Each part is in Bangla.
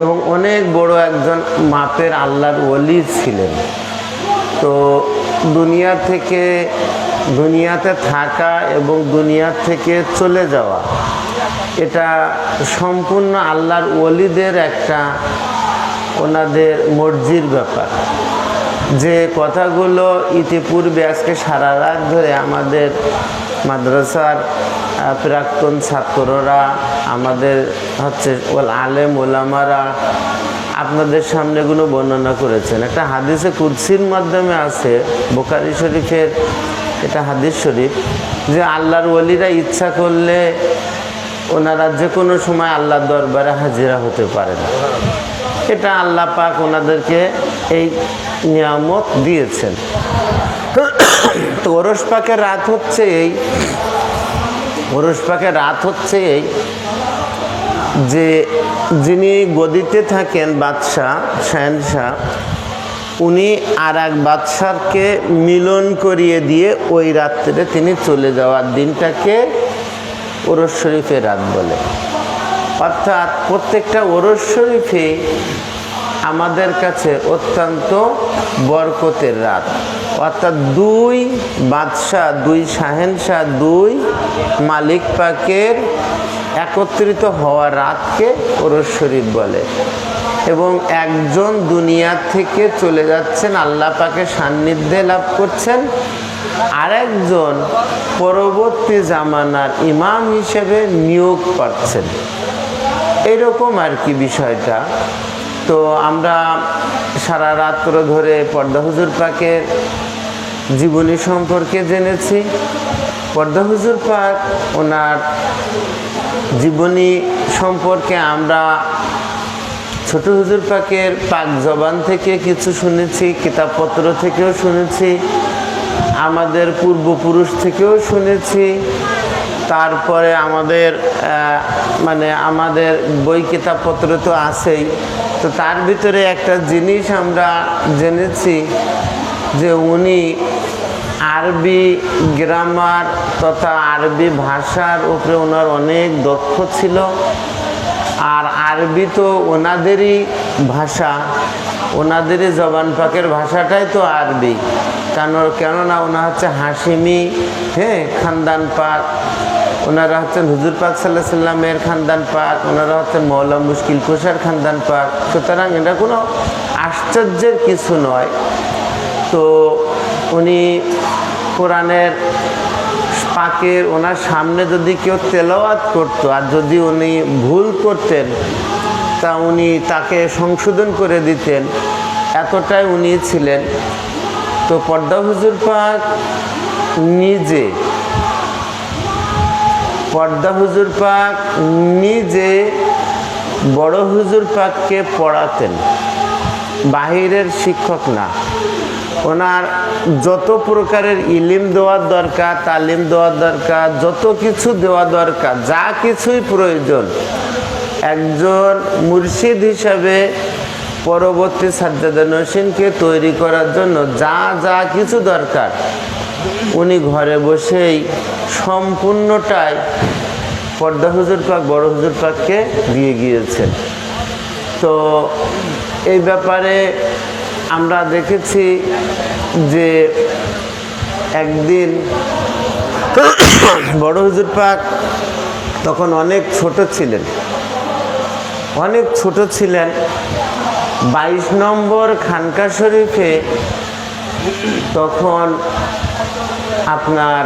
এবং অনেক বড় একজন মাপের আল্লাহর ওলি ছিলেন। তো দুনিয়াতে থাকা এবং দুনিয়া থেকে চলে যাওয়া এটা সম্পূর্ণ আল্লাহর ওলিদের একটা ওনাদের মর্জির ব্যাপার। যে কথাগুলো ইতিপূর্বে আজকে সারা রাত ধরে আমাদের মাদ্রাসার প্রাক্তন ছাত্ররা, আমাদের আলেম ওলামারা আপনাদের সামনে এগুলো বর্ণনা করেছেন। একটা হাদিসে কুদসির মাধ্যমে আছে, বুখারী শরীফের এটা হাদিস শরীফ, যে আল্লাহর ওলিরা ইচ্ছা করলে ওনারা যে কোনো সময় আল্লাহর দরবারে হাজিরা হতে পারে না। এটা আল্লাহ পাক ওনাদেরকে এই নিয়ামত দিয়েছেন। তো ওরস পাকের রাত হচ্ছে এই যে যিনি গদিতে থাকেন বাদশাহ, শাহেনশাহ, উনি আর এক বাদশাহকে মিলন করিয়ে দিয়ে ওই রাত্রে তিনি চলে যাওয়ার দিনটাকে ওরস শরীফের রাত বলে। অর্থাৎ প্রত্যেকটা ওরস শরীফে আমাদের কাছে অত্যন্ত বরকতের রাত। অর্থাৎ দুই বাদশাহ, দুই শাহেনশাহ, দুই মালিক পাকের একত্রিত হওয়ার রাতকে ওরস শরীফ বলে। এবং একজন দুনিয়া থেকে চলে যাচ্ছেন, আল্লাহ পাকের সান্নিধ্যে লাভ করছেন, আরেকজন পরবর্তী জামানার ইমাম হিসেবে নিয়োগ পাচ্ছেন। এরকম আর কি বিষয়টা। তো আমরা সারা রাত্র ধরে পর্দা হুজুর পাকের জীবনী সম্পর্কে জেনেছি। পর্দা হুজুর পাক ওনার জীবনী সম্পর্কে আমরা ছোট হুজুর পাকের পাক জবান থেকে কিছু শুনেছি, কিতাবপত্র থেকেও শুনেছি, আমাদের পূর্বপুরুষ থেকেও শুনেছি। তারপরে আমাদের বই কিতাবপত্র তো আছেই। তো তার ভিতরে একটা জিনিস আমরা জেনেছি যে উনি আরবি গ্রামার তথা আরবি ভাষার উপরে ওনার অনেক দক্ষ ছিল। আর আরবি তো ওনাদেরই ভাষা, ওনাদেরই জবান পাকের ভাষাটাই তো আরবি। কেননা ওনা হচ্ছে হাশিমি খানদান পাক, ওনারা হচ্ছেন হুজুর পাক সাল্লাল্লাহু আলাইহি সাল্লামের খানদান পাক, ওনারা হচ্ছেন মৌলা মুশকিল কুশার খানদান পাক। সুতরাং এটা কোনো আশ্চর্যের কিছু নয়। তো উনি কোরআনের পাকের ওনার সামনে যদি কেউ তেলাওয়াত করতো আর যদি উনি ভুল করতেন তা উনি তাকে সংশোধন করে দিতেন, এতটাই উনি ছিলেন। তো পর্দা হুজুর পাক নিজে বড় হুজুর পাককে পড়াতেন, বাহিরের শিক্ষক না। ওনার যত প্রকারের ইলিম দেওয়ার দরকার, তালিম দেওয়ার দরকার, যত কিছু দেওয়া দরকার, যা কিছুই প্রয়োজন একজন মুর্শিদ হিসাবে পরবর্তী সাজ্জাদা নসীনকে তৈরি করার জন্য যা কিছু দরকার উনি ঘরে বসেই সম্পূর্ণটাই পর্দা হুজুর পাক বড় হুজুর পাককে দিয়ে গিয়েছেন। তো এই ব্যাপারে আমরা দেখেছি যে একদিন বড় হুজুর পাক তখন অনেক ছোট ছিলেন। 22 নম্বর খানকা শরীফে তখন আপনার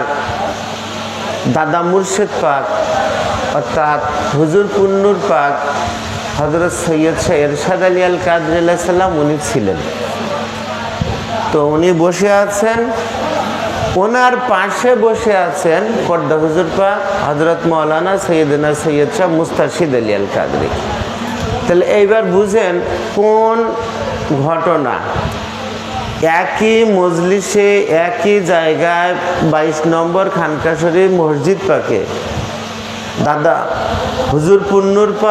দাদা মুর্শিদ পাক অর্থাৎ হুজুর পুন্নুর পাক হযরত সৈয়দ শাহ এরশাদ আলী আল কাদরি আলাইহিস সালাম উনি ছিলেন। তো উনি বসে আছেন, ওনার পাশে বসে আছেন পর্দা হুজুর পাক হযরত মাওলানা সৈয়দনা সৈয়দ শাহ মুস্তারশিদ আলী আল কাদরি। তাহলে এইবার বুঝেন কোন ঘটনা। একই মজলিসে একই জায়গায় 22 নম্বর খানকা শরীফ মসজিদ পাকে দাদা হুজুর পুন্নুর পাক